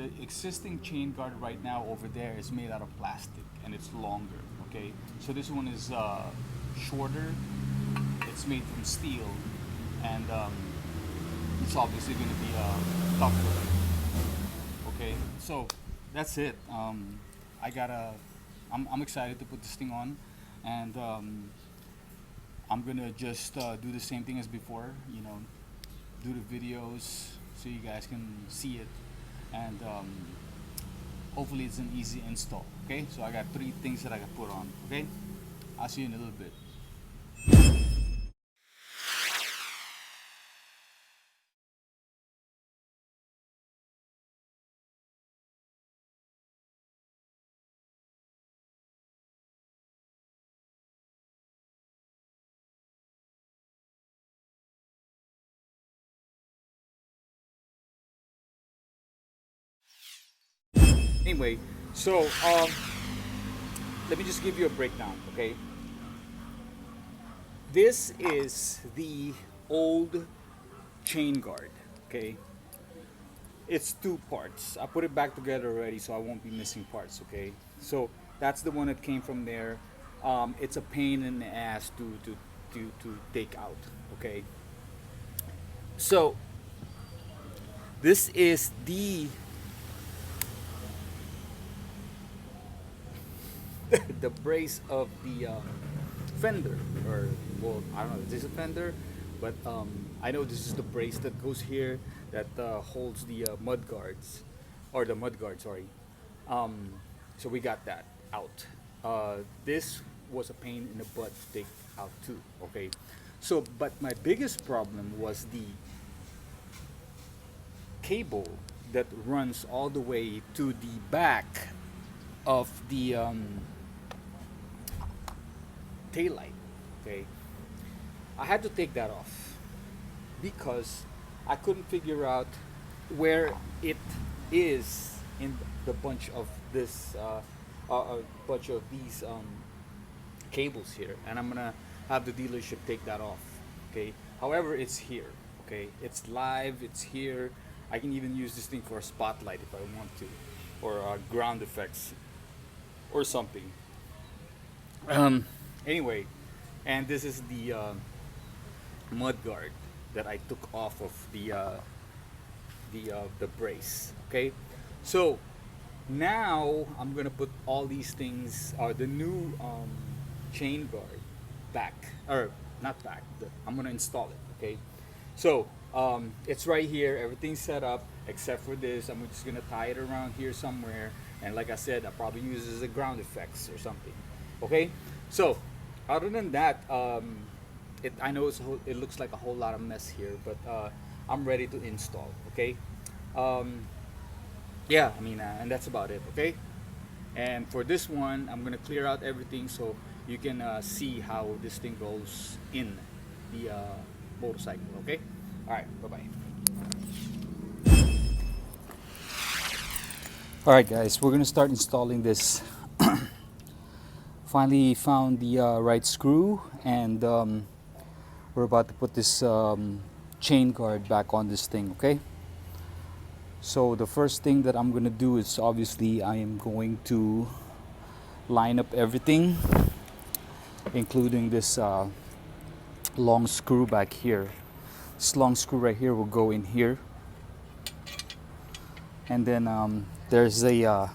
the existing chain guard right now over there is made out of plastic and it's longer. Okay, so this one is shorter. It's made from steel, and it's obviously going to be tougher. Okay, so that's it. I gotta. I'm excited to put this thing on, and I'm gonna just do the same thing as before. You know, do the videos so you guys can see it, and hopefully it's an easy install. Okay, so I got 3 things that I can put on. Okay, I'll see you in a little bit. Anyway, so let me just give you a breakdown. Okay, this is the old chain guard. Okay, it's 2 parts. I put it back together already, so I won't be missing parts. Okay, so that's the one that came from there. It's a pain in the ass to take out. Okay, so this is the brace of the fender, or well, I don't know if this is a fender, but I know this is the brace that goes here that holds the mud guards, or the mud guard, sorry. So we got that out. This was a pain in the butt to take out too. Okay, so but my biggest problem was the cable that runs all the way to the back of the tail light. Okay, I had to take that off because I couldn't figure out where it is in the bunch of this a bunch of these cables here, and I'm gonna have the dealership take that off. Okay, however, it's here. Okay, it's live, it's here. I can even use this thing for a spotlight if I want to, or ground effects or something. Anyway, and this is the mud guard that I took off of the brace. Okay, so now I'm gonna put all these things, the new chain guard back, or not back. I'm gonna install it. Okay, so it's right here. Everything's set up except for this. I'm just gonna tie it around here somewhere, and like I said, I'll probably use it as a ground effects or something. Okay, so other than that, I know it looks like a whole lot of mess here, but I'm ready to install. Okay, yeah, I mean, and that's about it. Okay, and for this one, I'm gonna clear out everything so you can see how this thing goes in the motorcycle. Okay, all right, bye bye. All right, guys, we're gonna start installing this. Finally found the right screw, and we're about to put this chain guard back on this thing. Okay, so the first thing that I'm gonna do is, obviously, I am going to line up everything, including this long screw back here. This long screw right here will go in here, and then there's a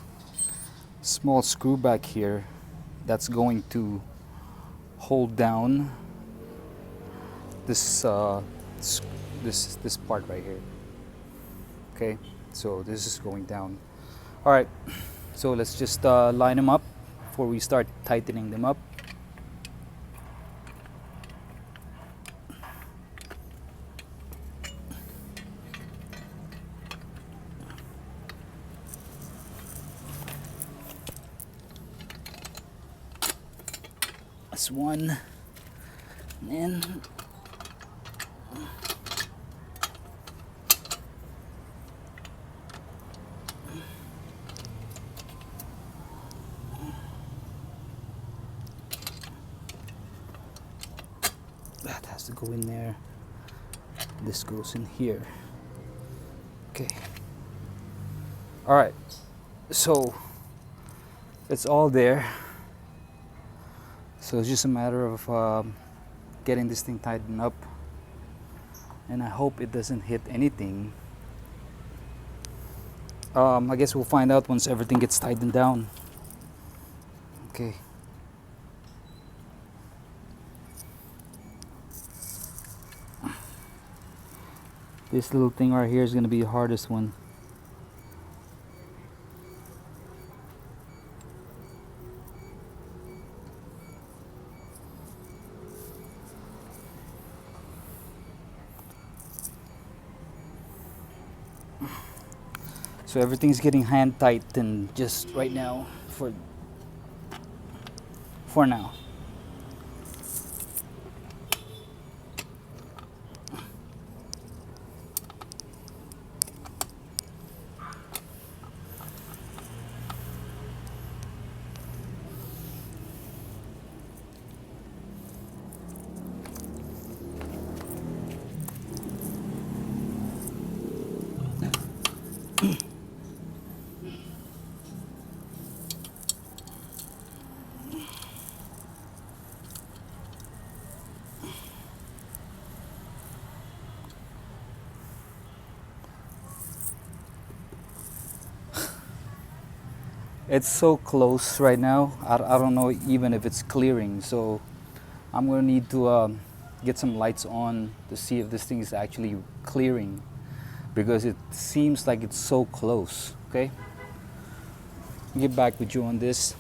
small screw back here that's going to hold down this this part right here. Okay, so this is going down. All right, so let's just line them up before we start tightening them up. That's one, and then that has to go in there. This goes in here. Okay. All right, so it's all there. So it's just a matter of getting this thing tightened up, and I hope it doesn't hit anything. I guess we'll find out once everything gets tightened down. Okay. This little thing right here is going to be the hardest one. So everything's getting hand tightened just right now for now. It's so close right now. I don't know even if it's clearing. So I'm gonna need to get some lights on to see if this thing is actually clearing, because it seems like it's so close. Okay, get back with you on this.